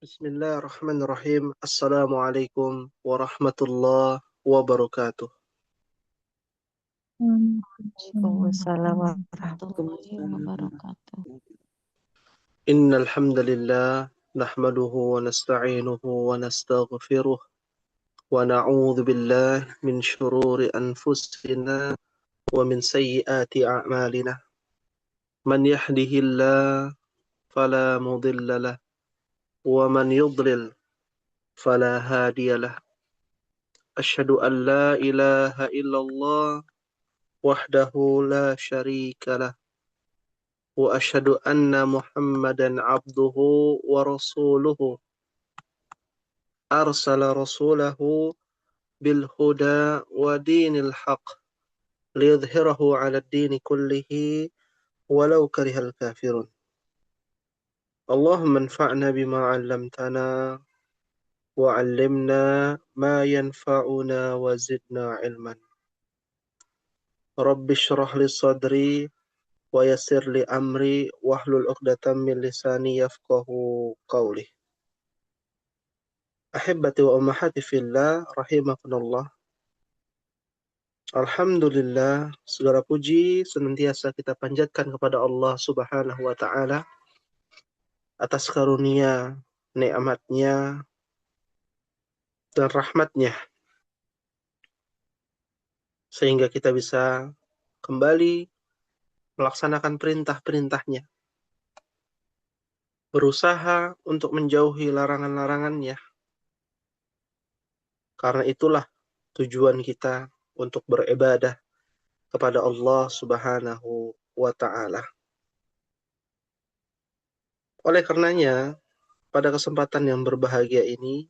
Bismillahirrahmanirrahim. Assalamualaikum warahmatullahi wabarakatuh. Waalaikumsalam warahmatullahi wabarakatuh. Innal hamdalillah nahmaduhu wa nasta'inuhu wa nastaghfiruh wa na'udzu billahi min shururi anfusina wa min sayyiati a'malina. Man yahdihillahu fala mudilla lahu wa man yudlil fala hadiya lahu. Asyhadu an la ilaha illallah wahdahu la syarika lah. وأشهد أن محمدا عبده ورسوله أرسل رسوله بالهدى ودين الحق ليظهره على الدين كله ولو كره الكافرون. اللهم انفعنا بما علمتنا وعلمنا ما ينفعنا وزدنا علما. رب اشرح لي صدري ويسر li amri wahlul 'uqdatam min lisani yafqahu qawli. Ahibbati wa ummahati fillah rahimakumullah. Alhamdulillah, segala puji senantiasa kita panjatkan kepada Allah Subhanahu wa taala atas karunia, nikmatnya dan rahmatnya sehingga kita bisa kembali melaksanakan perintah-perintahnya, berusaha untuk menjauhi larangan-larangannya. Karena itulah tujuan kita untuk beribadah kepada Allah Subhanahu wa ta'ala. Oleh karenanya, pada kesempatan yang berbahagia ini,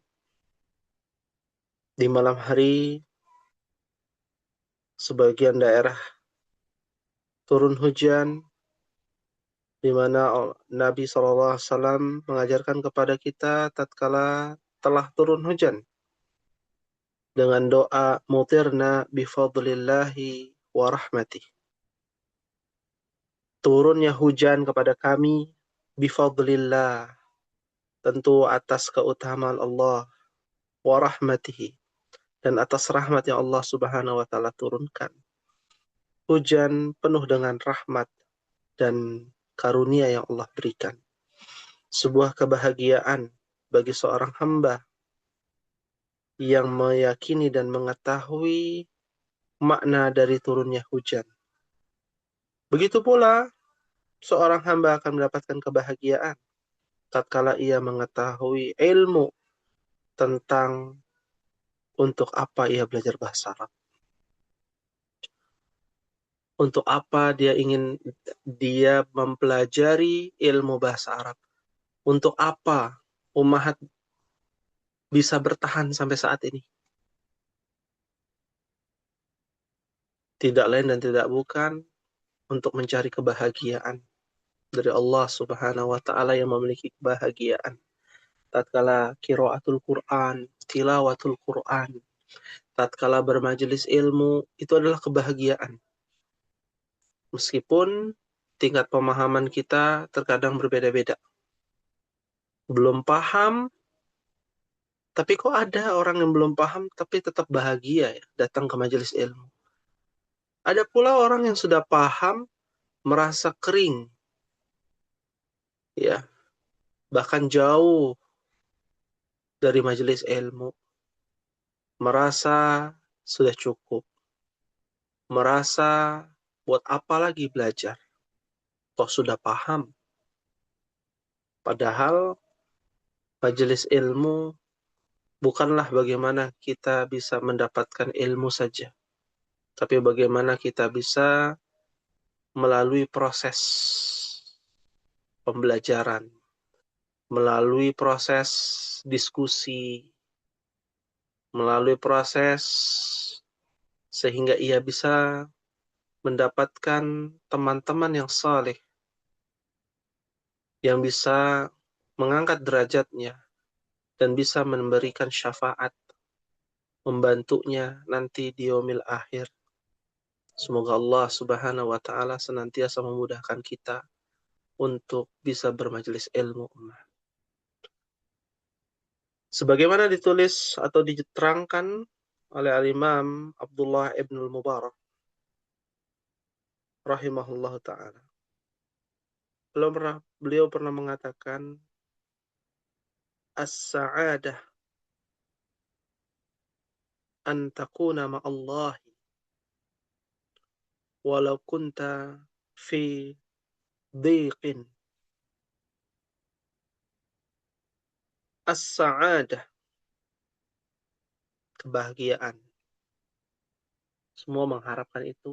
di malam hari, sebagian daerah turun hujan, di mana Nabi SAW mengajarkan kepada kita tatkala telah turun hujan, dengan doa mutirna bifadlillahi wa rahmatih. Turunnya hujan kepada kami bifadlillah, tentu atas keutamaan Allah, wa rahmatihi, dan atas rahmat yang Allah Subhanahu wa taala turunkan. Hujan penuh dengan rahmat dan karunia yang Allah berikan. Sebuah kebahagiaan bagi seorang hamba yang meyakini dan mengetahui makna dari turunnya hujan. Begitu pula seorang hamba akan mendapatkan kebahagiaan tatkala ia mengetahui ilmu tentang untuk apa ia belajar bahasa Arab. Untuk apa dia mempelajari ilmu bahasa Arab? Untuk apa ummahat bisa bertahan sampai saat ini? Tidak lain dan tidak bukan untuk mencari kebahagiaan dari Allah Subhanahu wa taala yang memiliki kebahagiaan. Tatkala qiraatul Quran, tilawatul Quran, tatkala bermajelis ilmu, itu adalah kebahagiaan. Meskipun tingkat pemahaman kita terkadang berbeda-beda. Belum paham, tapi kok ada orang yang belum paham tapi tetap bahagia ya datang ke majelis ilmu. Ada pula orang yang sudah paham merasa kering, ya, bahkan jauh dari majelis ilmu, merasa sudah cukup, merasa buat apa lagi belajar, toh sudah paham. Padahal majelis ilmu bukanlah bagaimana kita bisa mendapatkan ilmu saja, tapi bagaimana kita bisa melalui proses pembelajaran, melalui proses diskusi, melalui proses sehingga ia bisa mendapatkan teman-teman yang saleh, yang bisa mengangkat derajatnya dan bisa memberikan syafaat, membantunya nanti di yaumil akhir. Semoga Allah Subhanahu wa taala senantiasa memudahkan kita untuk bisa bermajelis ilmu. Sebagaimana ditulis atau diterangkan oleh Al-Imam Abdullah ibn al-Mubarak rahimahullah ta'ala. Beliau pernah mengatakan, as-sa'adah an takuna ma'allahi walau kunta fi dhiqin. As-sa'adah, kebahagiaan. Semua mengharapkan itu.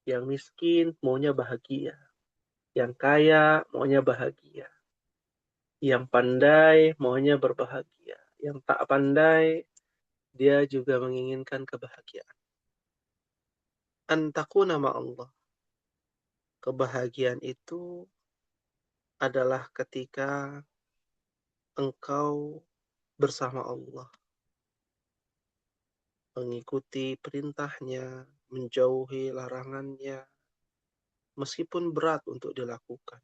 Yang miskin maunya bahagia. Yang kaya maunya bahagia. Yang pandai maunya berbahagia. Yang tak pandai, dia juga menginginkan kebahagiaan. An takuna ma'allah. Kebahagiaan itu adalah ketika engkau bersama Allah, mengikuti perintahnya, menjauhi larangannya, meskipun berat untuk dilakukan.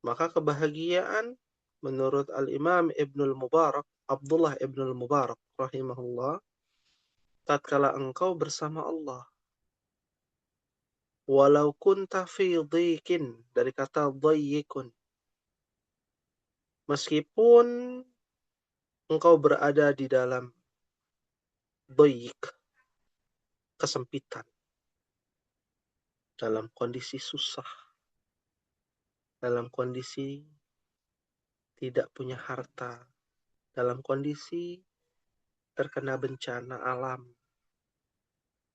Maka kebahagiaan menurut Al-Imam Ibnul Mubarak, Abdullah Ibnul Mubarak rahimahullah, tatkala engkau bersama Allah, walau kunta fi dhiqin, dari kata dhayyikun, meskipun engkau berada di dalam dhayyik, kesempitan, dalam kondisi susah, dalam kondisi tidak punya harta, dalam kondisi terkena bencana alam,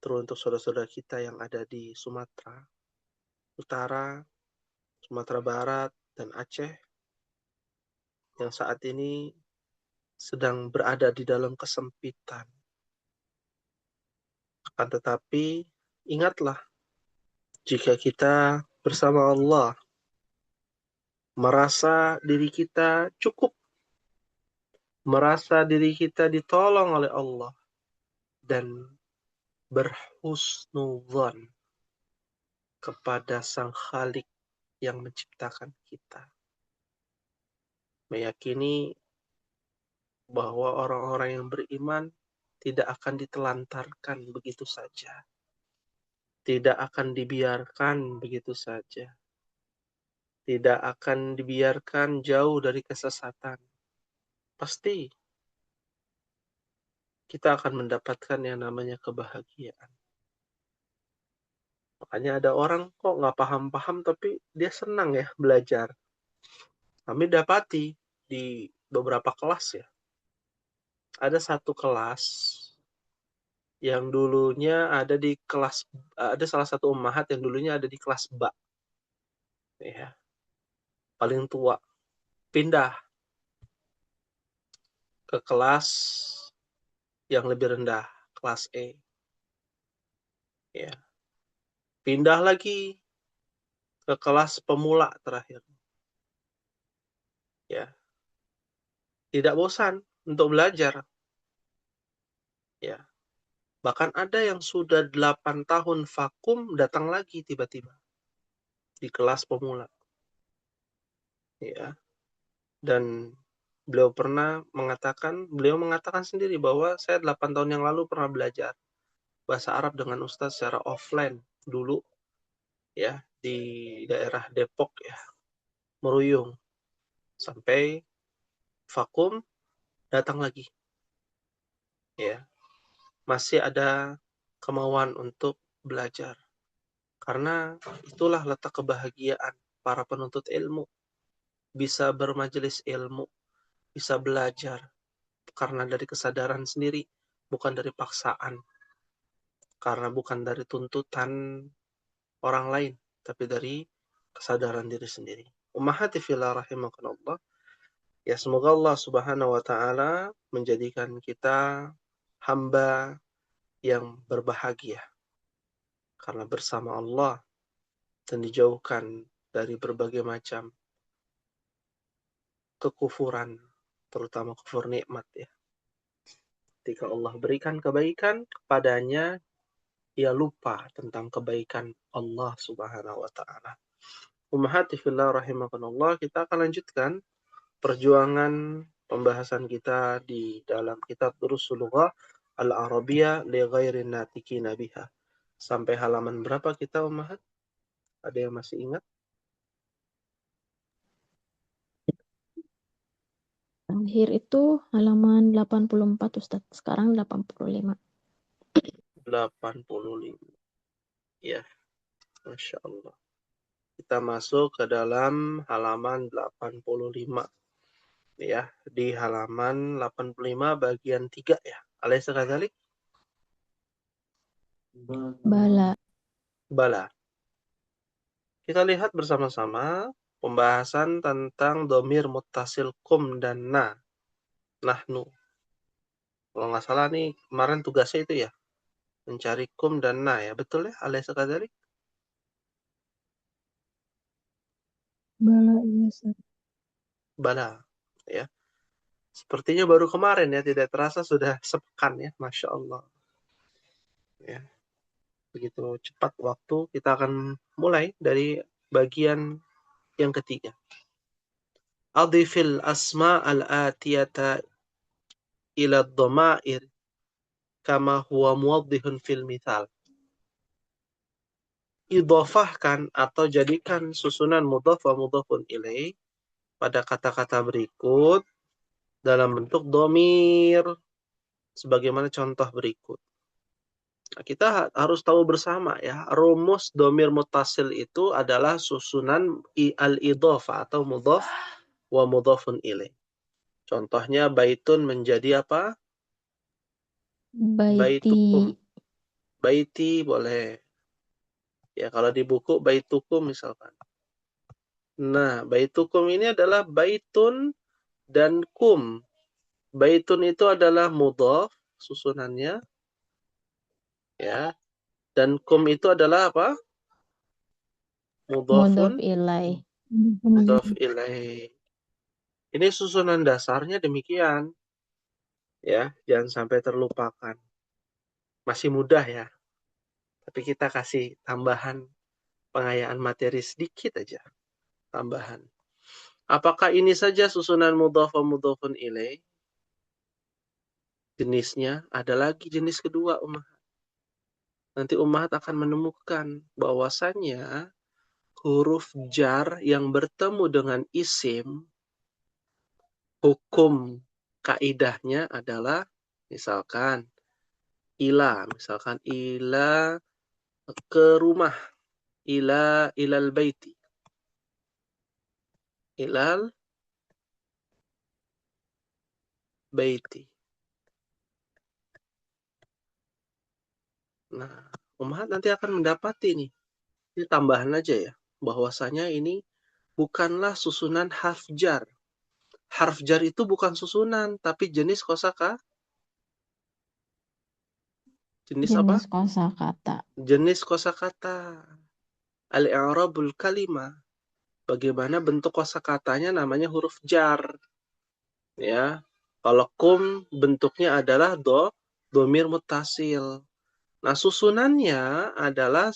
teruntuk saudara-saudara kita yang ada di Sumatera Utara, Sumatera Barat, dan Aceh, yang saat ini sedang berada di dalam kesempitan. Akan tetapi, ingatlah, jika kita bersama Allah, merasa diri kita cukup, merasa diri kita ditolong oleh Allah, dan berhusnudzon kepada Sang Khalik yang menciptakan kita. Meyakini bahwa orang-orang yang beriman tidak akan ditelantarkan begitu saja. Tidak akan dibiarkan begitu saja. Tidak akan dibiarkan jauh dari kesesatan. Pasti kita akan mendapatkan yang namanya kebahagiaan. Makanya ada orang kok nggak paham-paham tapi dia senang ya belajar. Kami dapati di beberapa kelas ya. Ada satu kelas yang dulunya ada salah satu ummahat yang dulunya ada di kelas ba, ya, paling tua, pindah ke kelas yang lebih rendah, kelas E, ya, pindah lagi ke kelas pemula terakhir, ya, tidak bosan untuk belajar, ya, bahkan ada yang sudah 8 tahun vakum datang lagi tiba-tiba di kelas pemula, ya, dan beliau mengatakan sendiri bahwa saya 8 tahun yang lalu pernah belajar bahasa Arab dengan Ustadz secara offline dulu, ya, di daerah Depok, ya, Meruyung, sampai vakum, datang lagi, ya, masih ada kemauan untuk belajar, karena itulah letak kebahagiaan para penuntut ilmu, bisa bermajelis ilmu, bisa belajar karena dari kesadaran sendiri, bukan dari paksaan, karena bukan dari tuntutan orang lain, tapi dari kesadaran diri sendiri. Ummahati fillah rahimakumullah. Ya, semoga Allah Subhanahu wa taala menjadikan kita hamba yang berbahagia karena bersama Allah dan dijauhkan dari berbagai macam kekufuran, terutama kufur nikmat, ya. Ketika Allah berikan kebaikan kepadanya, ia lupa tentang kebaikan Allah Subhanahu wa taala. Ummahati fillah rahimakumullah, kita akan lanjutkan perjuangan pembahasan kita di dalam kitab Durusul Lughah Al-Arabiyyah li ghairi natikina biha. Sampai halaman berapa kita, Ummahat? Ada yang masih ingat? Terakhir itu halaman 84 Ustaz. Sekarang 85. 85. Ya, Masya Allah. Kita masuk ke dalam halaman 85. Ya, di halaman 85 bagian 3 ya. Alaysa kadzalik? Bala. Bala. Kita lihat bersama-sama pembahasan tentang domir muttasil kum dan na. Nahnu. Kalau nggak salah nih, kemarin tugasnya itu ya. Mencari kum dan na ya. Betul ya? Alaysa kadzalik? Bala, iya Ustaz. Bala. Ya. Sepertinya baru kemarin ya. Tidak terasa sudah sepekan ya. Masya Allah. Ya. Begitu cepat waktu, kita akan mulai dari bagian yang ketiga. Adifil asma al-atiyata ila dhamair kama huwa muwaddihun fil mithal. Idhofahkan atau jadikan susunan mudhaf wa mudhafun ilaih pada kata-kata berikut dalam bentuk domir sebagaimana contoh berikut. Nah, kita harus tahu bersama ya, rumus domir mutasil itu adalah susunan al-idhofah atau mudhaf wa mudhafun ilaih. Contohnya baitun menjadi apa? Baiti. Baitukum. Baiti boleh. Ya, kalau di buku baitukum misalkan. Nah, baitukum ini adalah baitun dan kum. Baitun itu adalah mudhaf susunannya ya. Dan kum itu adalah apa? Mudhaf Mudhafun ilaih. mudhaf ilaih. Ini susunan dasarnya demikian. Ya, jangan sampai terlupakan. Masih mudah ya. Tapi kita kasih tambahan pengayaan materi sedikit aja. Tambahan. Apakah ini saja susunan mudhaf wa mudhafun ilaih? Jenisnya ada lagi jenis kedua, Ummahat. Nanti Ummahat akan menemukan bahwasannya huruf jar yang bertemu dengan isim, hukum kaidahnya adalah misalkan misalkan ila ke rumah, ilal baiti, ilal baiti. Nah, Ummahat nanti akan mendapati nih, ini tambahan aja ya, bahwasanya ini bukanlah susunan harf jar. Harf jar itu bukan susunan, tapi jenis kosakata. Jenis apa? Jenis kosakata. Jenis kosakata. Al-i'rabul kalimah. Bagaimana bentuk kosakatanya namanya huruf jar. Ya. Kalau kum bentuknya adalah domir mutasil. Nah, susunannya adalah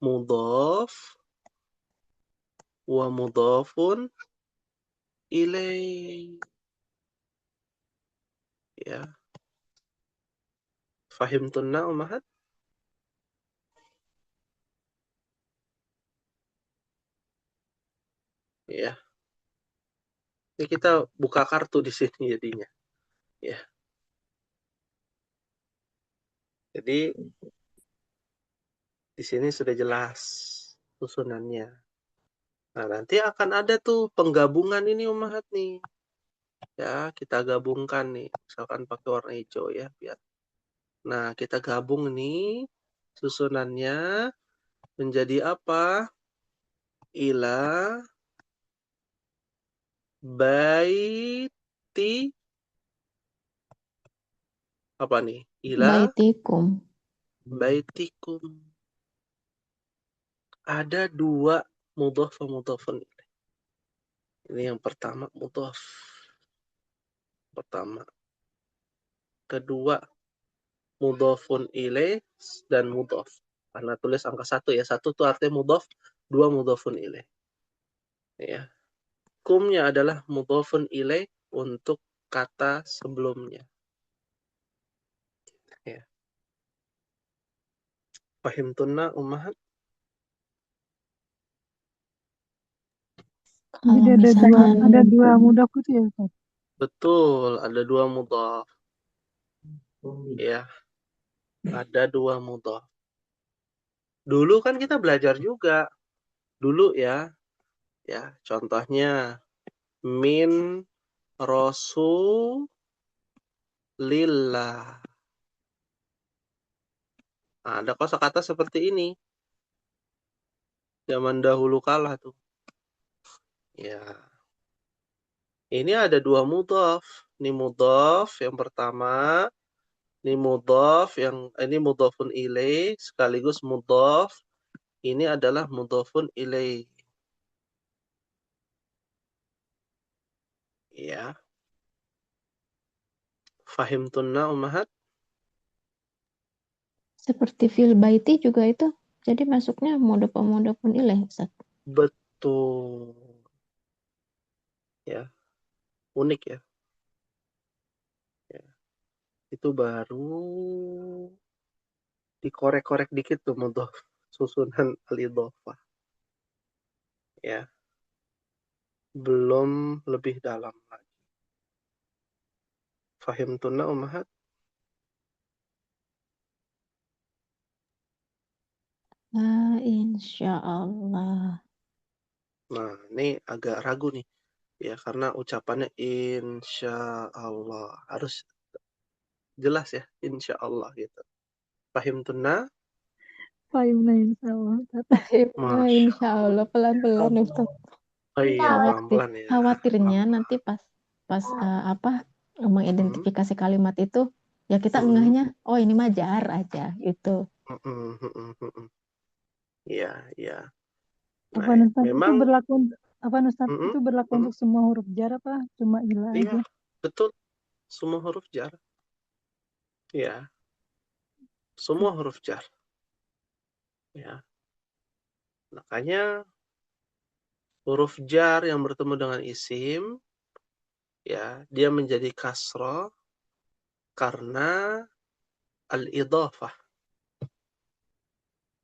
mudhaf wa mudhafun ilaih. Ya. Fahimtunna, Ummahat? Ya. Ini kita buka kartu di sini jadinya. Ya. Jadi di sini sudah jelas susunannya. Nah, nanti akan ada tuh penggabungan ini, Ummahat nih. Ya, kita gabungkan nih. Misalkan pakai warna hijau ya, biar. Nah, kita gabung nih susunannya menjadi apa? Ila baiti apa nih? Ila Baitikum. baitikum. Ada dua mudhaf wa mudhafun ilaih. Ini yang pertama mudhaf. Pertama. Kedua mudhafun ilaih dan mudhaf. Karena tulis angka 1 ya. 1 itu artinya mudhaf, 2 mudhafun ilaih. Ya. Kumnya adalah mudhafun ilaih untuk kata sebelumnya. Ya. Fahimtunna ummahat? Kalau Jadi misalkan ada dua mudhaf itu ya Ustaz? Betul, ada dua mudhaf. Ya, ada dua mudhaf. Dulu kan kita belajar juga. Dulu ya. Ya, contohnya min rasulillah. Nah, ada kosakata seperti ini. Zaman dahulu kala tuh. Ya. Ini ada dua mudhaf. Ini mudhaf yang pertama. Ini mudhaf ini mudhafun ilaih sekaligus mudhaf. Ini adalah mudhafun ilaih. Ya. Fahimtunna ummahat? seperti fil baiti juga itu, jadi masuknya mudhaf ilaih, Ustaz. Betul. Ya, unik ya. Ya. Itu baru dikorek-korek dikit tuh mudhaf susunan al-idhofah. Ya, belum lebih dalam lagi. Fahimtunna ummahat? Insya Allah. Nah, ini agak ragu nih. Ya, karena ucapannya insya Allah. Harus jelas ya, insya Allah gitu. Fahimtunna? Fahimna insya Allah. Nah, Masya insya Allah pelan-pelan Allah. Ustaz. Oh iya, pelan-pelan ya. Khawatirnya Pelan-pelan. nanti pas Hmm, mengidentifikasi kalimat itu, ya kita hmm, ngehnya, oh ini mah jar aja gitu. Iya, iya. Nah, Apa Ustaz itu memang berlaku Ustaz mm-mm, itu berlaku mm-mm, untuk semua huruf jar apa cuma ilah iya, aja? betul. Semua huruf jar. Ya, semua huruf jar. Ya, makanya huruf jar yang bertemu dengan isim, ya, dia menjadi kasroh karena al-idhafah.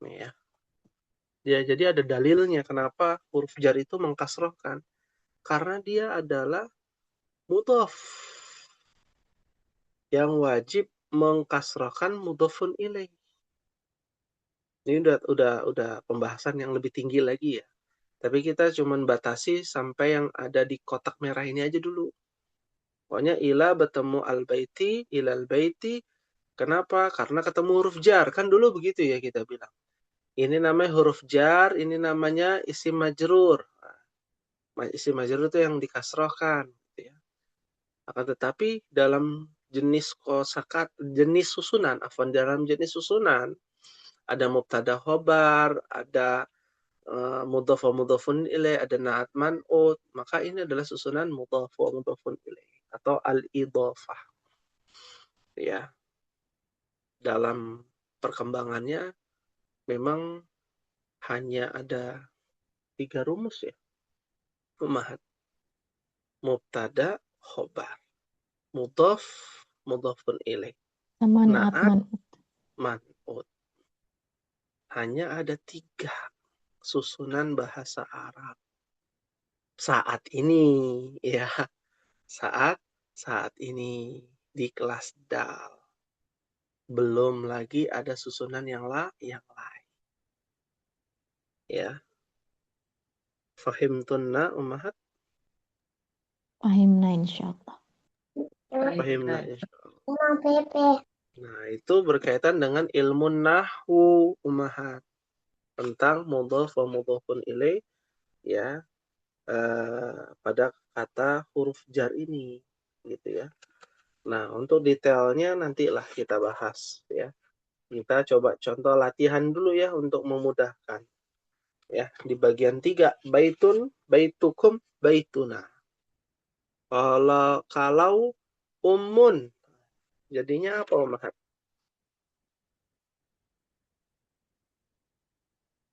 Nih ya. Dia jadi ada dalilnya kenapa huruf jar itu mengkasrohkan. Karena dia adalah mudhaf yang wajib mengkasrohkan mudhafun ilaih. Ini udah pembahasan yang lebih tinggi lagi ya. Tapi kita cuma batasi sampai yang ada di kotak merah ini aja dulu. Pokoknya ila bertemu al-baiti, ilal baiti. Kenapa? Karena ketemu huruf jar. Kan dulu begitu ya kita bilang. Ini namanya huruf jar, ini namanya isim majrur. Isim majrur itu yang dikasrohkan. Gitu ya. Akan tetapi dalam jenis susunan, dalam jenis susunan, ada mubtada khobar, ada mudhaf wa mudhafun ilaih, ada na'at man'ut, maka ini adalah susunan mudhaf wa mudhafun ilaih atau al-idhafah. Ya, dalam perkembangannya memang hanya ada 3 rumus ya. Umahat. Mubtada, khobar. Mudhaf, mudhafun ilaih. Sama naat Na'at, man'ut. man'ut. Hanya ada 3 susunan bahasa Arab. Saat ini, ya. Saat ini di kelas DAL. Belum lagi ada susunan yang lain. Ya. Fahimtunna ummahat? Fahimna insya Allah. Fahimna insyaallah. Nah, itu berkaitan dengan ilmu nahwu ummahat tentang mudhaf wa mudhafun ilaih ya pada kata huruf jar ini gitu ya. Nah, untuk detailnya nantilah kita bahas ya. Kita coba contoh latihan dulu ya untuk memudahkan. Ya, di bagian 3 baitun, baitukum, baituna. Kalau umun jadinya apa Mahat?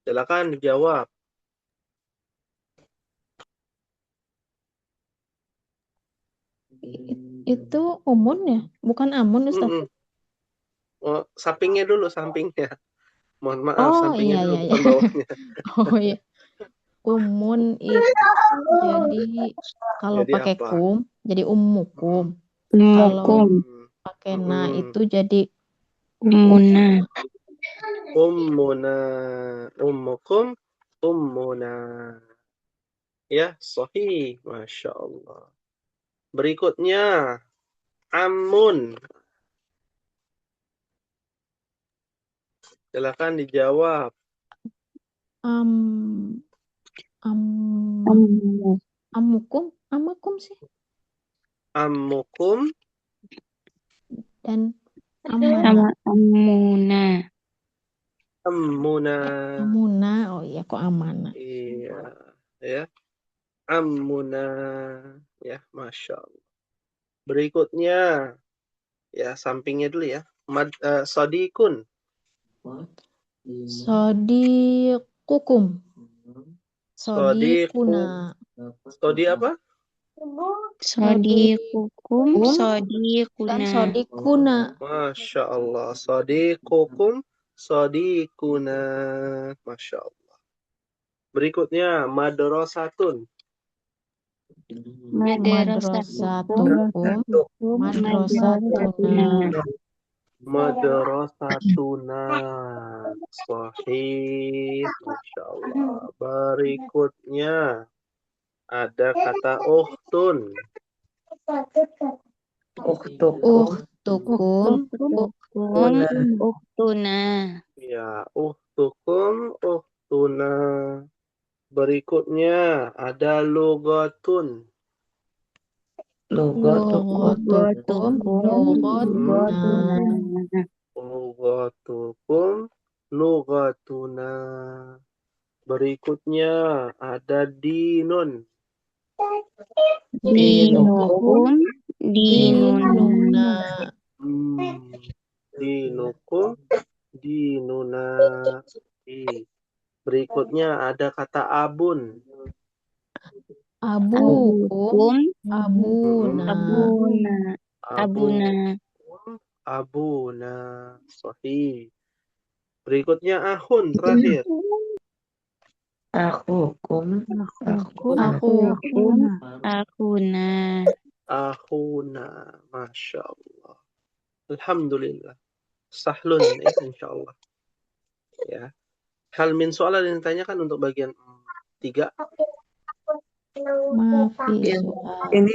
Silakan dijawab. Itu umun ya? Bukan amun, Ustaz. Mm-mm. Oh, sampingnya dulu, sampingnya. Mohon maaf, Oh, sampingnya iya, dulu, iya, iya. bukan bawahnya. Oh, iya. Umun itu jadi kalau Jadi pakai apa? kum, jadi ummukum. Mm-mm. Kalau Umukum, pakai na Mm-mm. itu jadi umuna, Ummuna, ummukum, ummuna. Ya, sahih. Masya Allah. Berikutnya, amun. Silakan dijawab. am am amu, amukum, amakum sih, Ammukum, dan amana, sama amuna, ammuna. amuna. Oh iya, kok amana? Iya, ya. Ammuna. Ya, Masya Allah. Berikutnya, ya sampingnya dulu ya. Sodikun. Sodikukum, Sodiku. sodikuna, Sodi apa? sodikukum, dan sodikuna, sodikuna. Masya Allah. Sodikukum, sodikuna. Masya Allah. Berikutnya, madrasatun. madrasatukum, Madrasatukum, madrasatuna. Madrasatuna. Sahih. Masya Allah. Berikutnya, ada kata ukhtun. Uhtukum, uktukum, uktuna, Ya, uhtukum, uhtuna. Berikutnya, ada lugatun. logotukum, logotuna. Lugatukum, lugatuna. Berikutnya, ada dinun. dinukum, dinuna, Dinuna. Dinukum, dinuna. Berikutnya, ada kata abun. Abukum, abukum, abuna. abuna, abuna, Abuna. Sahih. Berikutnya ahun terakhir. Akukum, akukum, akuna. Ahuna. Masya Allah. Alhamdulillah. Sahlun ya insyaallah. Ya. Hal min soal yang ditanyakan untuk bagian 3. Mafi soal. ini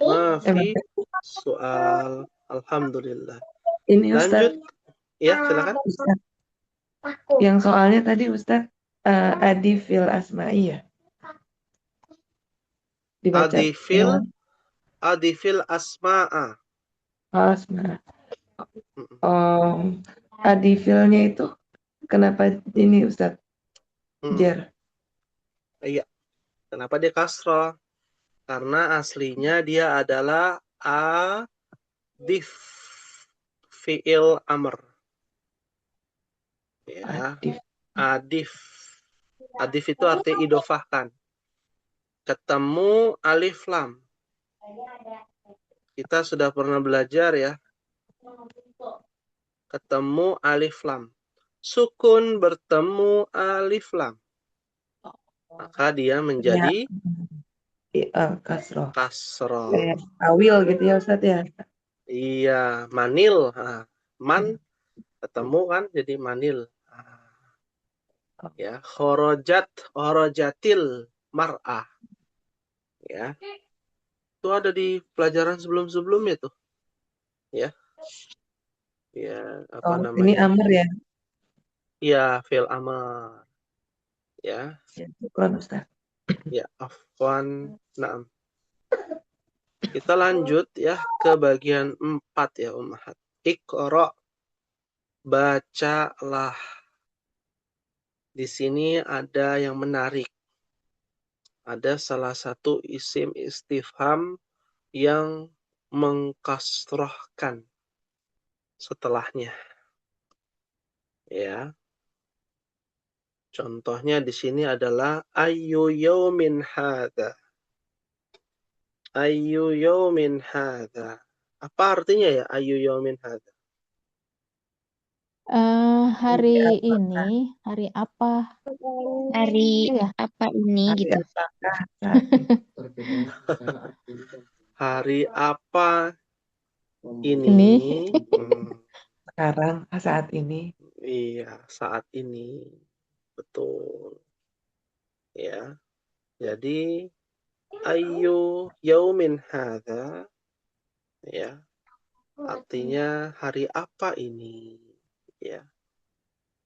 Mafi soal. Alhamdulillah. ini Lanjut. Ustadz, Ya, silakan. Ustadz. Yang soalnya tadi Ustadz adi fil asma'i ya. Dibaca Adifil asma'a. asma. Adi filnya itu kenapa ini Ustadz? Jar. Iya. Kenapa dia kasroh? Karena aslinya dia adalah adif fi'il amr. Ya. Adif. Adif itu artinya idofahkan. Ketemu alif lam. Kita sudah pernah belajar ya. Ketemu alif lam. Sukun bertemu alif lam. Maka dia menjadi Kasroh. kasroh. Kayak awil gitu ya Ustadz ya. Iya, manil. Man ketemu kan jadi manil. Ya, khorojatil mar'ah. Ya. Itu ada di pelajaran sebelum-sebelumnya tuh. Ya. Ya, apa namanya? Ini amr ya. Ya, fil amar. Ya. Syukran Ustadz. Ya, afwan. Naam. Kita lanjut ya ke bagian 4 ya, ummahat. Iqra. Bacalah. Di sini ada yang menarik. Ada salah satu isim istifham yang mengkasrohkan setelahnya. Ya. Contohnya di sini adalah ayyu yaumin hadza. Ayyu yaumin hadha. Apa artinya ya ayyu yaumin hadha? Hari ini, hari apa? Hari Iya, apa ini Hari gitu? apakah saat ini? Hari apa ini. ini? Sekarang, saat ini. Iya, saat ini. Betul. Ya. Jadi ayyu yaumin hadha, ya, artinya hari apa ini? Ya,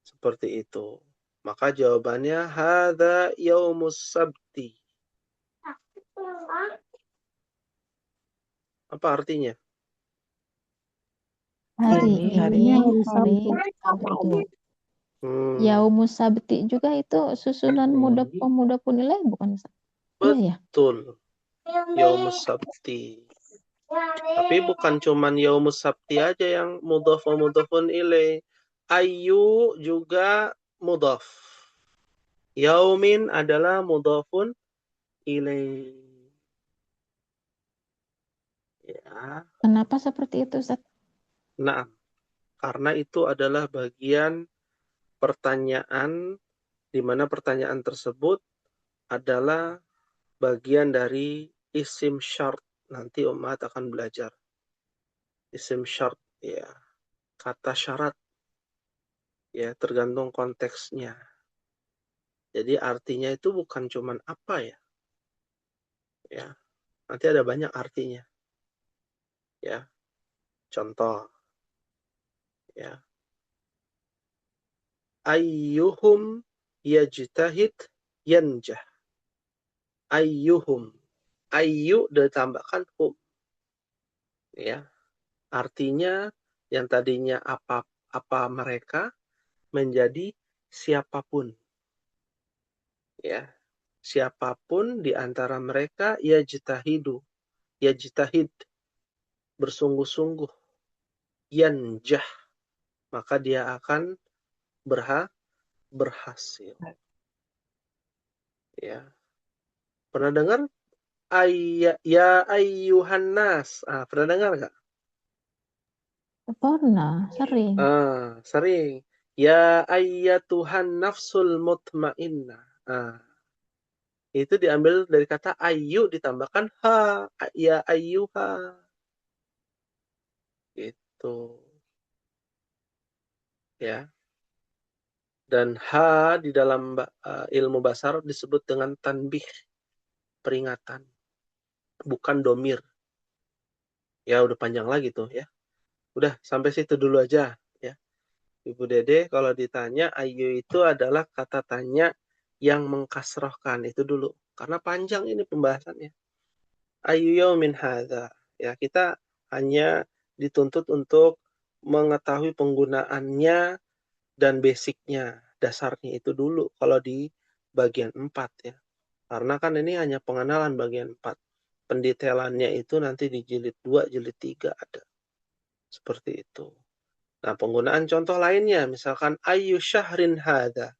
seperti itu. Maka jawabannya hadza yaumus sabti. Apa artinya? Hari Ini hari ini, Hari hari Sabtu. Sabtu. Hmm, Yaumus Sabti juga itu susunan mudhaf ilaih bukan? Iya ya. betul. Yaumus sabti. Tapi bukan cuman yaumus sabti aja yang mudhaf wa mudhafun ilaih. Ayyu juga mudhaf. Yaumin adalah mudhafun ilaih. Ya. Kenapa seperti itu, Ustaz? Nah, karena itu adalah bagian pertanyaan di mana pertanyaan tersebut adalah bagian dari isim syart. Nanti umat akan belajar. Isim syart, ya. Kata syarat, ya, tergantung konteksnya. Jadi artinya itu bukan cuman apa ya. Ya, nanti ada banyak artinya. Ya, contoh, ya. Ayyuhum yajtahid yanjah. Ayyuhum. Ayyu ditambahkan hum. Ya, artinya yang tadinya apa mereka menjadi siapapun. Ya, siapapun di antara mereka yajtahid, bersungguh-sungguh, yanjah, maka dia akan berhasil. Ya, pernah dengar ya ayyuhan nas? Pernah dengar nggak? Pernah, sering. Sering. Ya ayyatuhan nafsul mutmainnah. Itu diambil dari kata ayyu ditambahkan ha, ya ayyuha. Gitu. Ya. Dan ha di dalam ilmu bahasa Arab disebut dengan tanbih, peringatan, bukan domir. Ya udah panjang lagi tuh ya. Udah sampai situ dulu aja ya. Ibu Dede kalau ditanya ayyu itu adalah kata tanya yang mengkasrohkan itu dulu. Karena panjang ini pembahasannya. Ayyu yaumin hadza. Ya, kita hanya dituntut untuk mengetahui penggunaannya dan basicnya, dasarnya itu dulu kalau di bagian 4 ya. Karena kan ini hanya pengenalan bagian 4. Pendetailannya itu nanti di jilid 2, jilid 3 ada. Seperti itu. Nah, penggunaan contoh lainnya, misalkan ayyu syahrin hadza.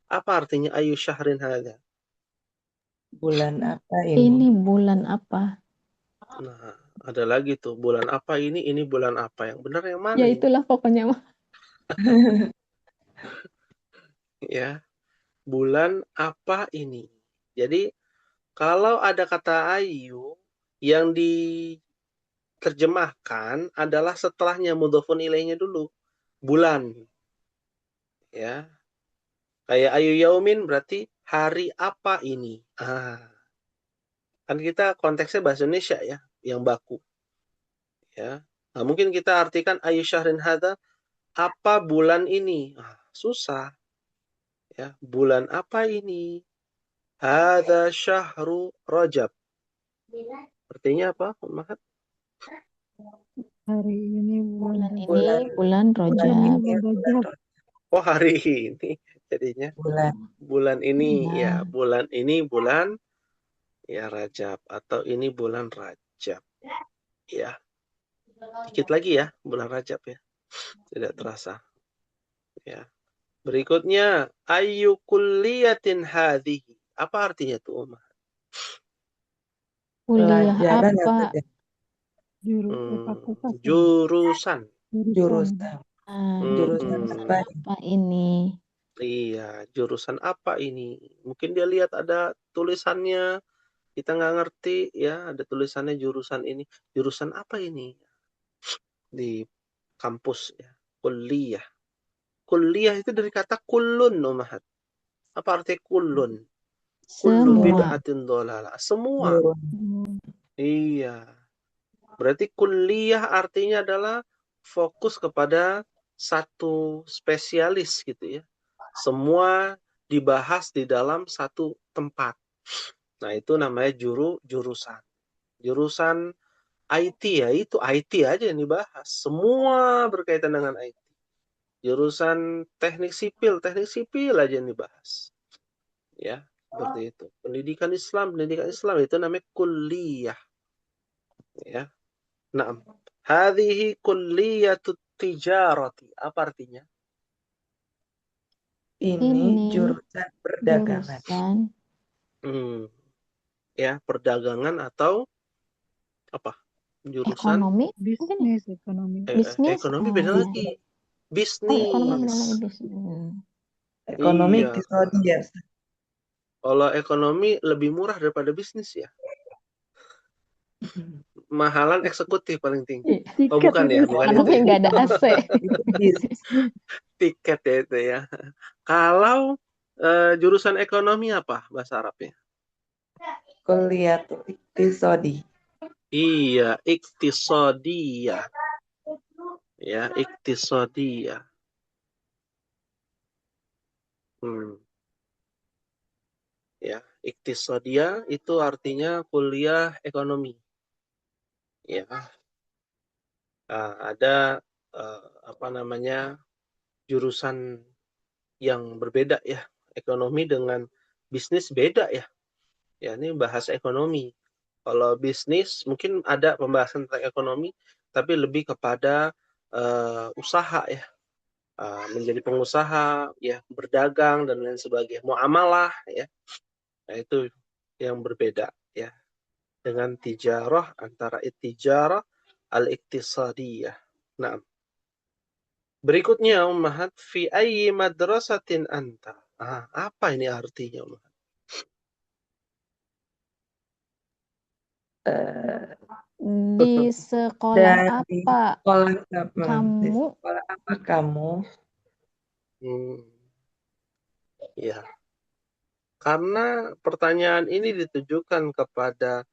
Apa artinya ayyu syahrin hadza? Bulan apa Ini ini? bulan apa? Nah, ada lagi tuh, bulan apa ini bulan apa? Yang benar yang mana Ya ini? itulah pokoknya. Ya, bulan apa ini? Jadi, kalau ada kata ayu yang diterjemahkan adalah setelahnya mudhofun ilaihnya dulu, bulan. Ya, kayak ayu yaumin berarti hari apa ini? Kan kita konteksnya bahasa Indonesia ya, yang baku. Ya, nah, mungkin kita artikan ayu syahrin hadza, apa bulan ini? Susah. Ya, bulan apa ini? Hadza syahru Rajab. Artinya apa, Mahat? Hari ini Bulan ini Bulan bulan bulan Rajab. ini bulan Oh, hari ini jadinya. bulan Bulan ini ya, Iya. bulan ini bulan ya Rajab atau ini bulan Rajab. Ya, dikit lagi ya bulan Rajab ya. Tidak terasa. Ya. Berikutnya ayyu kulliyatin hadhihi. Apa artinya tuh, Umar? Kuliah Pelajaran apa? atau Jurusan. jurusan? Ah, Jurusan Mm-mm. apa nih? apa ini? Iya, jurusan apa ini? Mungkin dia lihat ada tulisannya, kita nggak ngerti ya, ada tulisannya jurusan ini. Jurusan apa ini? Di kampus ya, kuliah. Kuliah itu dari kata kulun, Umahat. Apa arti kulun? Kullu Semua. bid'atin dhalalah. Semua. Jurusan. Iya. Berarti kuliah artinya adalah fokus kepada satu spesialis gitu ya. Semua dibahas di dalam satu tempat. Nah, itu namanya jurusan. Jurusan IT ya, itu IT aja yang dibahas. Semua berkaitan dengan IT. Jurusan teknik sipil aja yang dibahas. Ya, seperti itu. Pendidikan Islam itu namanya kuliah. Ya. Nah, hadhihi kulliyatut tijarati. Apa artinya? Ini Ini jurusan perdagangan. jurusan Ya, perdagangan atau apa? Jurusan ekonomi mungkin ya? Bisnis. ekonomi beda Ah, lagi. oh, ekonomi beda lagi Bisnis. bisnis. Ekonomi Iya. iqtisadi ya. Kalau ekonomi lebih murah daripada bisnis ya. Mahalan eksekutif paling tinggi. Oh, bukan ya, bukan Karena itu ya. nggak ada AC. Itu bisnis. Tiket ya itu ya. Kalau jurusan ekonomi apa bahasa Arabnya? Kuliatul iqtisadi. Iya, iktisadiyah. Ya, iktisadiyah. Ya, iktisadiyah itu artinya kuliah ekonomi. Ya, ada apa namanya jurusan yang berbeda ya. Ekonomi dengan bisnis beda ya. Ya, ini bahas ekonomi. Kalau bisnis mungkin ada pembahasan tentang ekonomi, tapi lebih kepada usaha ya. Menjadi pengusaha, ya berdagang dan lain sebagainya. Muamalah ya. Nah, itu yang berbeda ya. Dengan tijarah, antara tijarah al-iktisadiyah. Nah, berikutnya Ummahat, fi ayyi madrasatin anta. Apa ini artinya Ummahat? Di sekolah Dari apa sekolah apa? Di kamu? sekolah apa kamu? Ya, karena pertanyaan ini ditujukan kepada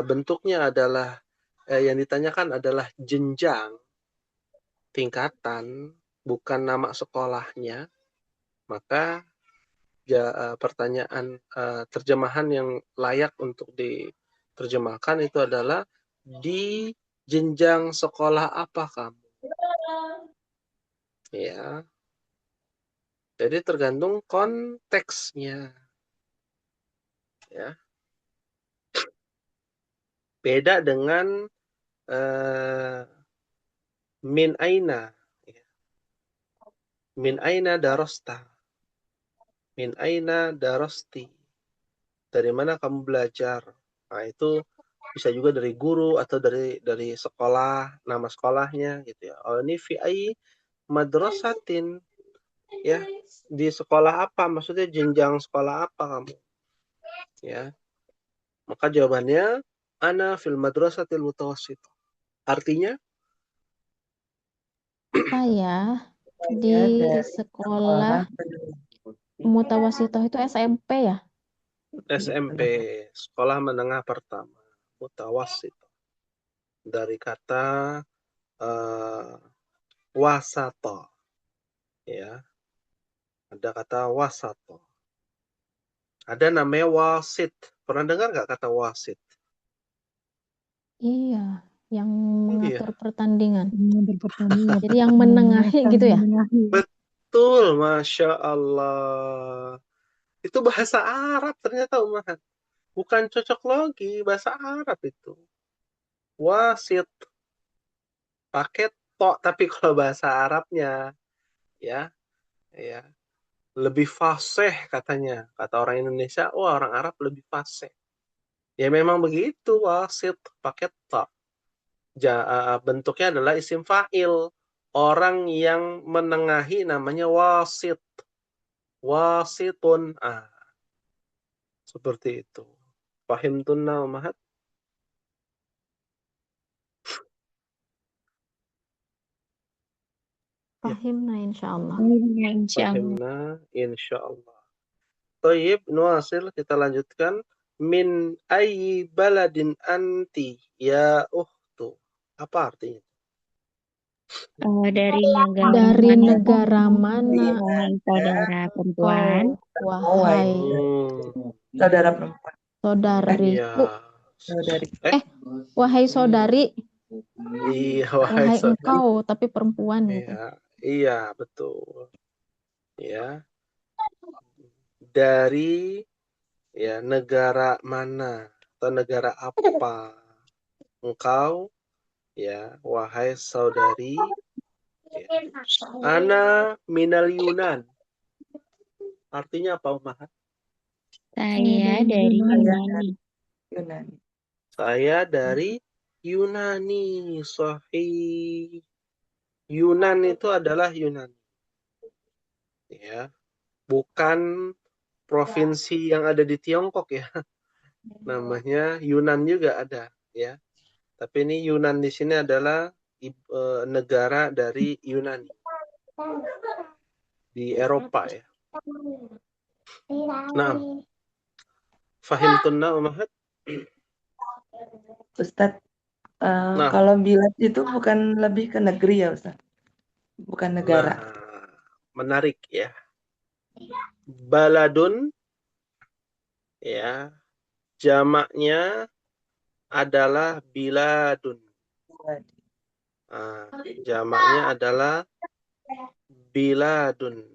bentuknya adalah yang ditanyakan adalah jenjang, tingkatan, bukan nama sekolahnya, maka pertanyaan terjemahan yang layak untuk diterjemahkan itu adalah di jenjang sekolah apa kamu? Ya. Jadi tergantung konteksnya. Ya. Beda dengan min aina. Ya. Min aina darosta. Min aina darosti. Dari mana kamu belajar? Nah, itu bisa juga dari guru atau dari sekolah, nama sekolahnya gitu ya. Oh, ini fi ai madrasatin, ya, di sekolah apa? Maksudnya jenjang sekolah apa kamu? Ya. Maka jawabannya ana fil madrasatil mutawassithah. Artinya Saya di Dari sekolah menengah. mutawasitoh itu SMP ya? SMP, sekolah menengah pertama, mutawassithah. Dari kata wasata, ya. Ada kata wasato. Ada namanya wasit. Pernah dengar nggak kata wasit? Iya, yang mengatur Iya. pertandingan. Jadi yang menengahi gitu ya? Betul, Masya Allah. Itu bahasa Arab ternyata Umahat. Bukan cocok logi, bahasa Arab itu. Wasit. Pakai to, tapi kalau bahasa Arabnya, ya, ya, lebih fasih katanya. Kata orang Indonesia, orang Arab lebih fasih. Ya memang begitu, wasit pakai ta. Bentuknya adalah isim fa'il. Orang yang menengahi namanya wasit. Wasitun. Seperti itu. Fahimtunna ummahat? Fahimna insyaallah. Fahimna insyaallah. Fahimna insyaallah. Thayyib, nuasil, kita lanjutkan. Min ayyi baladin anti ya ukhtu. Apa artinya? Dari negara Dari mana negara mana wahai saudara perempuan? kau, wahai Saudara perempuan. saudariku, Saudari. wahai saudari, Iya, wahai wahai saudari. engkau, tapi perempuan gitu. Iya, betul. Ya. Dari ya negara mana atau negara apa engkau, ya, wahai saudari. Ya. Ana minal Yunan. Artinya apa, Ummahat? Saya dari Yunani. Yunani. Saya dari Yunani. Sahih. Yunan itu adalah Yunani. Ya. Bukan provinsi yang ada di Tiongkok ya. Namanya Yunan juga ada, ya. Tapi ini Yunan di sini adalah negara dari Yunani di Eropa ya. Nah, fahimtunna ummahat? Ustadz, Nah. kalau bilad itu bukan lebih ke negeri ya Ustadz? Bukan negara. Nah, menarik ya. Baladun, ya, jamaknya adalah biladun. Jamaknya adalah biladun.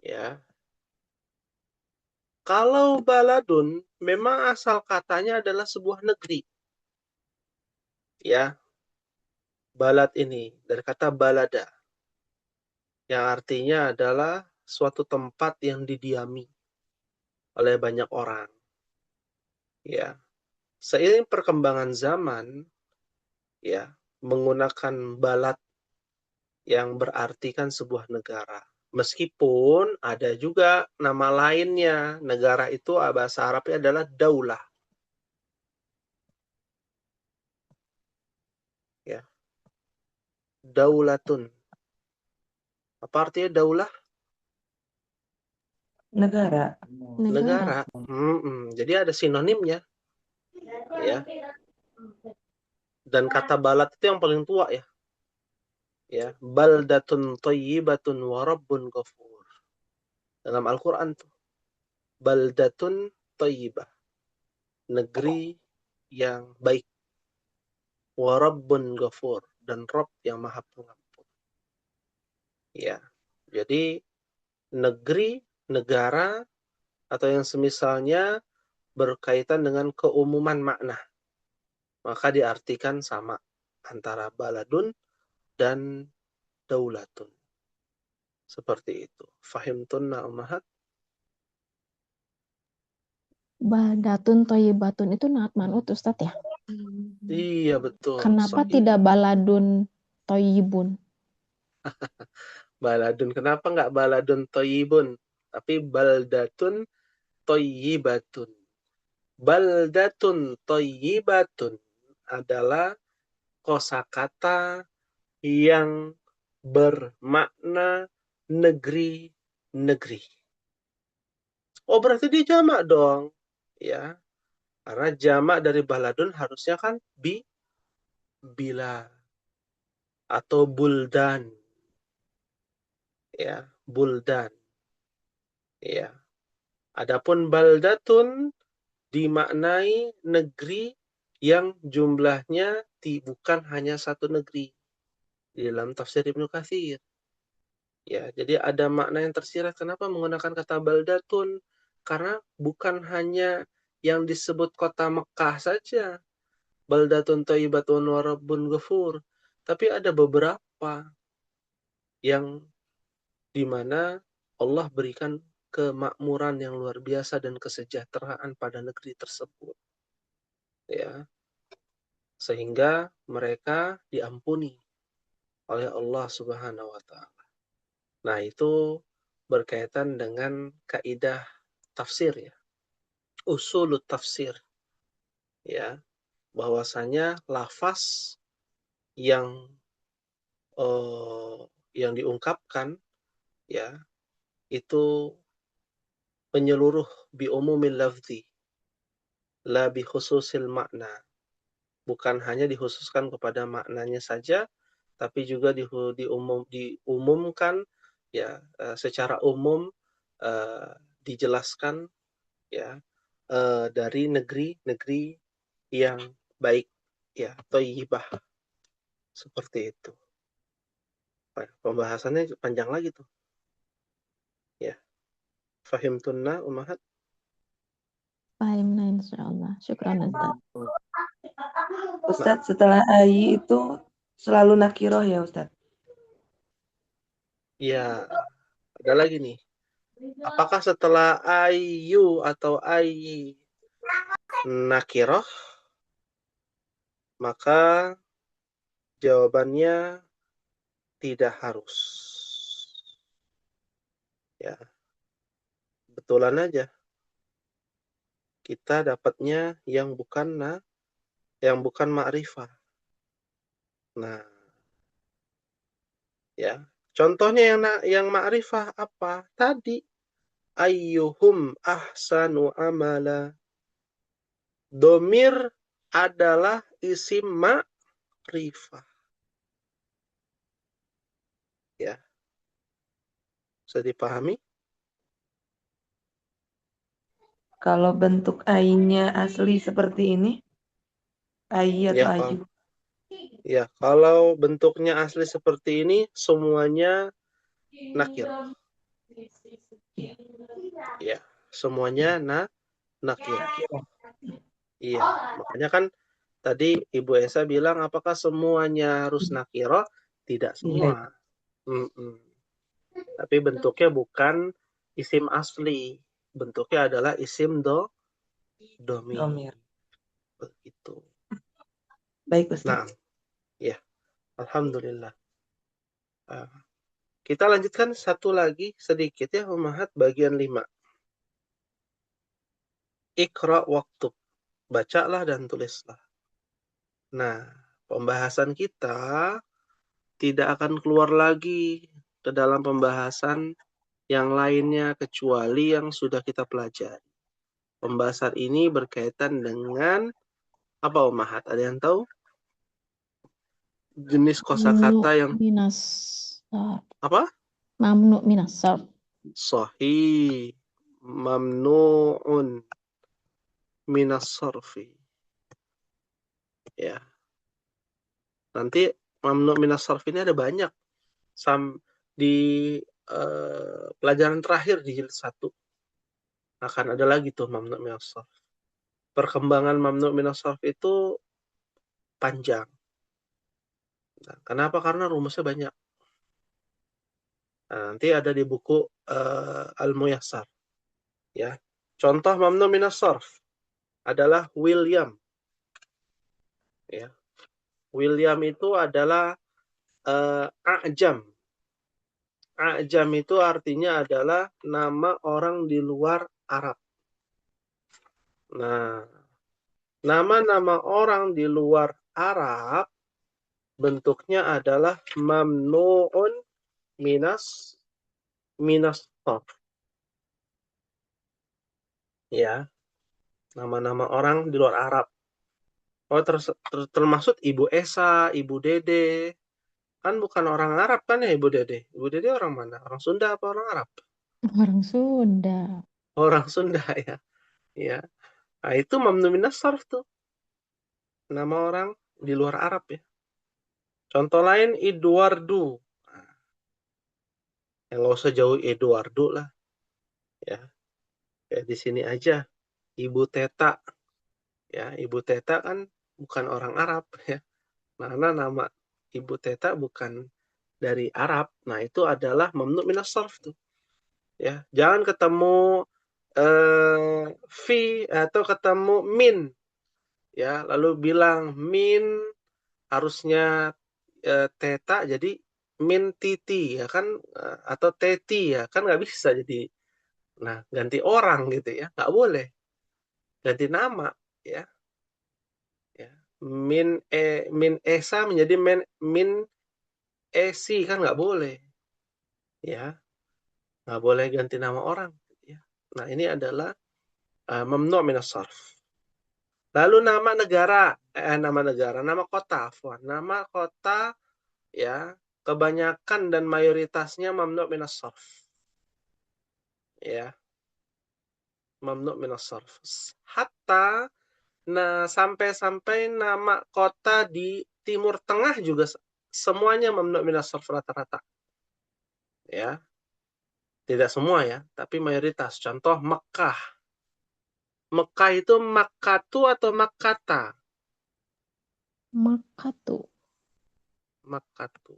Ya. Kalau baladun, memang asal katanya adalah sebuah negeri. Ya. Balad ini dari kata balada. Yang artinya adalah suatu tempat yang didiami oleh banyak orang. Ya. Seiring perkembangan zaman, ya, menggunakan balad yang berarti kan sebuah negara. Meskipun ada juga nama lainnya, negara itu bahasa Arabnya adalah daulah. Ya. Daulatun. Apa artinya daulah? Negara. Negara. Jadi ada sinonimnya. Ya. Dan kata balad itu yang paling tua ya. Ya, baldatun thayyibatun wa rabbun ghafur. Dalam Al-Qur'an tuh. Baldatun thayyibah. Negeri yang baik. Wa rabbun ghafur, dan Rabb yang Maha Pengampun. Ya. Jadi negeri, negara atau yang semisalnya berkaitan dengan keumuman makna. Maka diartikan sama antara baladun dan daulatun. Seperti itu. Fahimtunna ummahat? Baldatun thayyibatun itu naat manut Ustadz ya? Iya, betul. Kenapa Sahih. tidak baladun thayyibun? Baladun. Kenapa nggak baladun thayyibun? Tapi baldatun thayyibatun. Baldatun thayyibatun adalah kosakata yang bermakna negeri-negeri. Oh, berarti dia jamak dong. Ya. Karena jamak dari baladun harusnya kan bila atau buldan. Ya, buldan. Ya. Adapun baldatun dimaknai negeri yang jumlahnya bukan hanya satu negeri. Di dalam tafsir Ibnu Katsir. Ya, jadi ada makna yang tersirat. Kenapa menggunakan kata baldatun? Karena bukan hanya yang disebut kota Mekah saja. Baldatun thayyibatun wa rabbun ghafur. Tapi ada beberapa yang dimana Allah berikan kemakmuran yang luar biasa dan kesejahteraan pada negeri tersebut, ya, sehingga mereka diampuni oleh Allah Subhanahu wa taala. Nah, itu berkaitan dengan kaidah tafsir ya, usulut tafsir ya, bahwasanya lafaz yang yang diungkapkan ya itu menyeluruh bi umumil lafzi la bi khususil makna, bukan hanya dikhususkan kepada maknanya saja, tapi juga diumumkan ya, secara umum, dijelaskan ya, dari negeri-negeri yang baik ya, thayyibah, seperti itu. Pembahasannya panjang lagi tuh ya. Fahimtunna ummahat? Fahimna insyaallah. Syukran Ustaz. Ustadz, setelah ai itu selalu nakiroh ya Ustadz? Ya, ada lagi nih. Apakah setelah ayu atau ai nakiroh, maka jawabannya tidak harus. Ya, betulan aja. Kita dapatnya yang bukan ma'rifah. Nah, ya. Contohnya yang ma'rifah apa? Tadi ayyuhum ahsanu amala. Domir adalah isim ma'rifah. Ya. Bisa dipahami? Kalau bentuk ai-nya asli seperti ini, ai atau Ya, aju. ya, kalau bentuknya asli seperti ini, semuanya nakir. Ya, semuanya nakir. Iya, makanya kan tadi Ibu Esa bilang, apakah semuanya harus nakiro? Tidak semua. Tapi bentuknya bukan isim asli. Bentuknya adalah isim domir. Domir. Begitu. Baik Nah, Ustadz. ya, alhamdulillah. Kita lanjutkan satu lagi sedikit ya, Ummahat, bagian 5. Iqra waktub. Bacalah dan tulislah. Nah, pembahasan kita tidak akan keluar lagi ke dalam pembahasan yang lainnya kecuali yang sudah kita pelajari. Pembahasan ini berkaitan dengan apa, Ummahat? Ada yang tahu? Jenis kosakata yang Minas apa? mamnu minas sarf. Sahih, mamnu'un minas sarfi. Ya. Nanti mamnu' minas sarfi ini ada banyak. Di pelajaran terakhir di jilid 1 akan ada lagi tuh mamnu' minas sarf. Perkembangan mamnu' minas sarf itu panjang. Nah, kenapa? Karena rumusnya banyak. Nah, nanti ada di buku Al-Muyassar. Ya. Contoh mamnu' minas sarf adalah William. Ya. William itu adalah a'jam. A'jam itu artinya adalah nama orang di luar Arab. Nah, nama-nama orang di luar Arab bentuknya adalah mamnu'un minas sarf. Ya, nama-nama orang di luar Arab. Oh, termasuk Ibu Esa, Ibu Dede. Kan bukan orang Arab kan ya Ibu Dede? Ibu Dede orang mana? Orang Sunda apa orang Arab? Orang Sunda. Orang Sunda ya. Ya. Nah, itu mamnu minas sarf tuh. Nama orang di luar Arab ya. Contoh lain Eduardo. Nah, yang nggak usah jauh Eduardo lah. Ya. Kayak di sini aja. Ibu Teta. Ya, Ibu Teta kan bukan orang Arab ya. Karena nama Ibu Teta bukan dari Arab. Nah, itu adalah mamnu minas sarf tuh. Ya, jangan ketemu fi atau ketemu min, ya, lalu bilang min harusnya teta jadi min titi, ya kan, atau teti, ya kan, nggak bisa. Jadi, nah, ganti orang gitu ya, nggak boleh. Ganti nama, ya. Min esa menjadi min esi, kan nggak boleh, ya, nggak boleh ganti nama orang, ya. Nah, ini adalah mamnu' minas sarf. Lalu nama kota, afwan. Nama kota, ya, kebanyakan dan mayoritasnya mamnu' minas sarf. Ya, mamnu' minas sarf. Hatta, nah, sampai nama kota di Timur Tengah juga semuanya mamnu' minas sarf rata-rata. Ya, tidak semua ya, tapi mayoritas. Contoh Mekah. Mekah itu Makkatu atau Makkata? Makatu. Makkatu.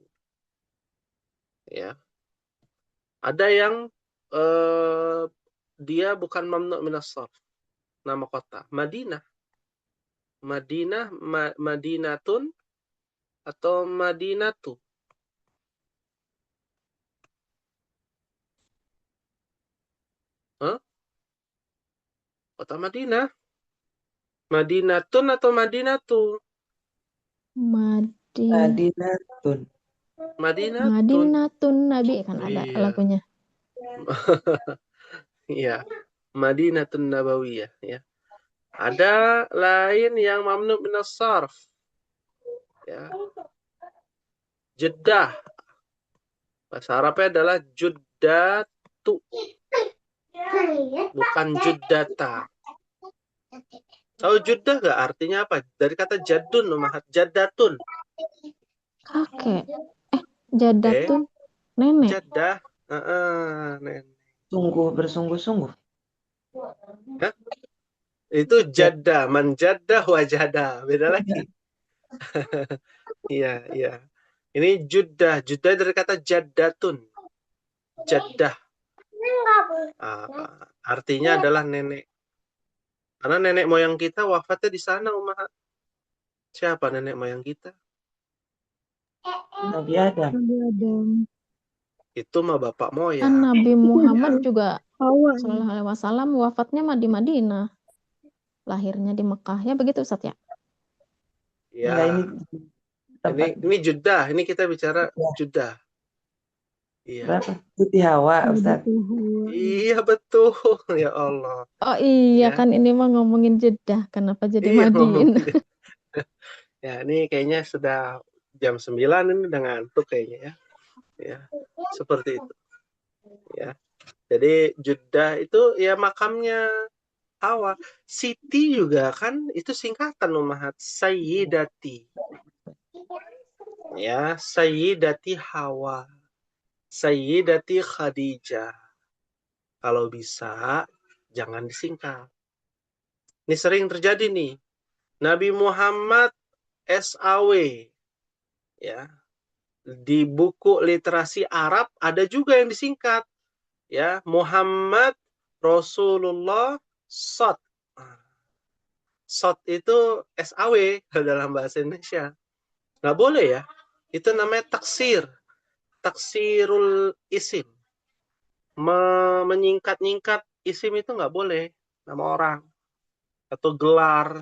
Ya. Ada yang dia bukan mamnu' minas sarf. Nama kota. Madinah. Madinatun atau Madinatu. Hah? Kota Madinah. Madinatun atau Madinatu? Madinatun. Madinatun. Madinatun Nabi kan ada Iya. lagunya. Iya. Madinatun Nabawiyah, ya. Ada lain yang mamnu' minas sarf. Ya. Jeddah. Bahasa Arabnya adalah Juddatu, bukan Juddata. Tahu Juddah nggak artinya apa? Dari kata jadun, Umahat. Jaddatun. Kakek. Jadatun. Nenek. Jaddah. Nenek. Bersungguh-sungguh. Hah? Itu jaddah, manjaddah wajada. Beda lagi. Iya, iya. Ini Juddah. Juddah dari kata jaddatun. Jaddah. Artinya adalah nenek. Karena nenek moyang kita wafatnya di sana, Umahat. Siapa nenek moyang kita? Nabi Adam. Itu mah bapak Kan moyang. Nabi Muhammad juga Sallallahu Alaihi Wasallam wafatnya mah di Madinah. Lahirnya di Mekah. Ya begitu Ustaz ya? Ya. Enggak, ini tempat. Ini Jeddah. Ini kita bicara Ya. Jeddah. Iya. Berapa? Siti Hawa, Ustaz. Iya, betul. Ya Allah. Oh iya Ya. kan ini mah ngomongin Jeddah. Kenapa jadi Iya, Madinah? Ya, ini kayaknya sudah jam 9 ini, udah ngantuk kayaknya ya. Ya. Seperti itu. Ya. Jadi Jeddah itu ya makamnya Hawa. Siti juga kan itu singkatan, Umahat. Sayyidati. Ya, Sayyidati Hawa. Sayyidati Khadijah. Kalau bisa jangan disingkat. Ini sering terjadi nih. Nabi Muhammad SAW, ya. Di buku literasi Arab ada juga yang disingkat, ya. Muhammad Rasulullah Sot. Sot itu SAW dalam bahasa Indonesia. Nggak boleh ya. Itu namanya taksir. Taksirul isim. Menyingkat-nyingkat isim itu nggak boleh. Nama orang. Atau gelar.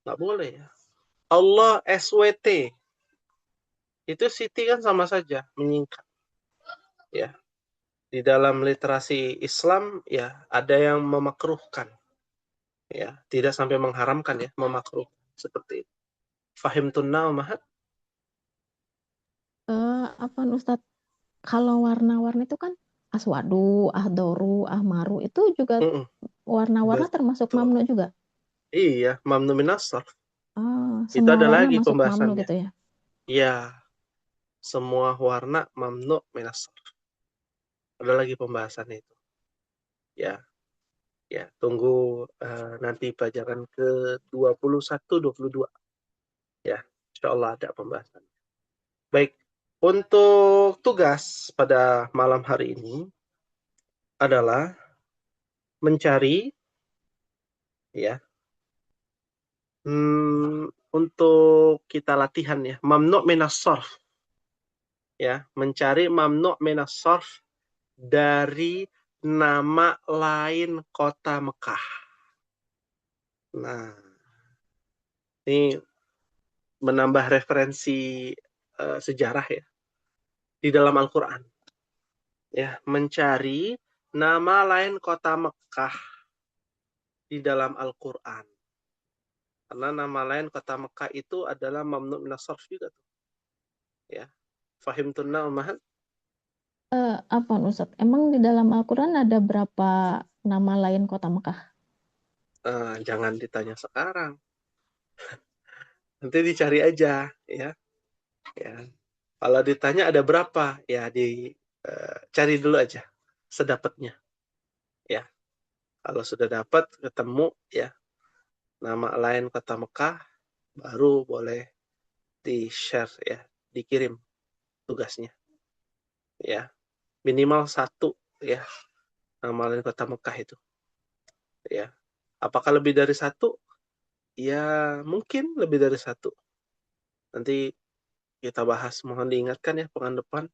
Nggak boleh ya. Allah SWT. Itu Siti kan sama saja. Menyingkat. Ya. Di dalam literasi Islam, ya, ada yang memakruhkan. Ya. Tidak sampai mengharamkan ya. Memakruhkan. Seperti itu. Fahimtunna Umahat? Apa Ustaz? Kalau warna-warna itu kan aswadu, ahdoru, ahmaru itu juga warna-warna termasuk Betul. mamnu juga. Iya, mamnu minas sarf. Itu Semua ada warna lagi masuk mamnu pembahasannya. gitu ya. Iya. Semua warna mamnu minas sarf. Ada lagi pembahasan itu. Ya. Ya, tunggu nanti pelajaran ke-21-22. Ya, insyaallah ada pembahasan. Baik, untuk tugas pada malam hari ini, adalah mencari, ya, untuk kita latihan ya, mamnu' minas sarf, ya, mencari mamnu' minas sarf dari nama lain kota Mekah. Nah, ini menambah referensi sejarah ya di dalam Al-Quran. Ya, mencari nama lain kota Mekah di dalam Al-Quran. Karena nama lain kota Mekah itu adalah mamnu' minas sarf juga tuh. Ya. Fahimtunna ummahat? Apa Ustaz? Emang di dalam Al-Quran ada berapa nama lain kota Mekah? Jangan ditanya sekarang. Nanti dicari aja, ya. Ya. Kalau ditanya ada berapa, ya cari dulu aja sedapatnya. Ya. Kalau sudah dapat ketemu ya nama lain kota Mekah, baru boleh di-share ya, dikirim tugasnya. Ya. Minimal 1 ya nama lain kota Mekah itu. Ya. Apakah lebih dari 1? Ya, mungkin lebih dari 1. Nanti kita bahas, mohon diingatkan ya pekan depan,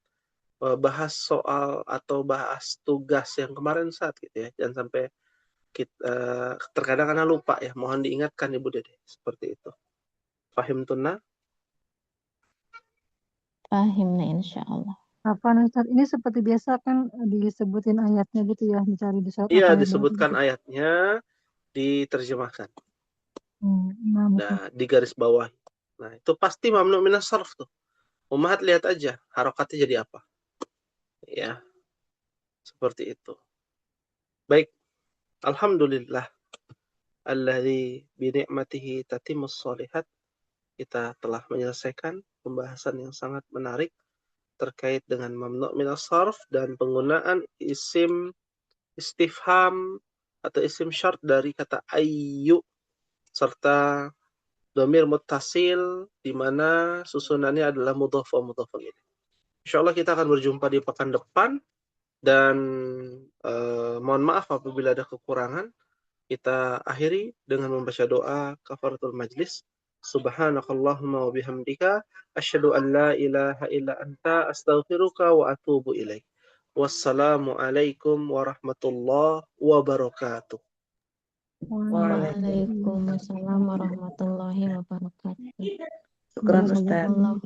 bahas soal atau bahas tugas yang kemarin saat gitu ya. Jangan sampai kita terkadang karena lupa ya, mohon diingatkan Ibu Dede seperti itu. Fahim tunna? Fahimna insyaallah. Afwan Ustaz, ini seperti biasa kan disebutin ayatnya gitu ya, mencari di surat Iya, apa ya, disebutkan gitu. ayatnya, diterjemahkan. Nah, Nah, di garis bawah. Nah, itu pasti mamnu' minas sarf tuh. Ummahat lihat aja harokatnya jadi apa. Ya. Seperti itu. Baik. Alhamdulillah. Alladzi bi ni'matihi tatimmus shalihat. Kita telah menyelesaikan pembahasan yang sangat menarik terkait dengan mamnu' minas sarf dan penggunaan isim istifham atau isim syart dari kata ayyu serta dhamir muttasil di mana susunannya adalah mudhaf wa mudhaf ilaih. Insyaallah kita akan berjumpa di pekan depan dan mohon maaf apabila ada kekurangan. Kita akhiri dengan membaca doa kafaratul majlis. Subhanakallahumma wa bihamdika asyhadu an la ilaha illa anta astaghfiruka wa atubu ilaik. Wassalamu alaikum warahmatullahi wabarakatuh. Waalaikumsalam warahmatullahi wabarakatuh. Syukran Ustaz. Jazakallahu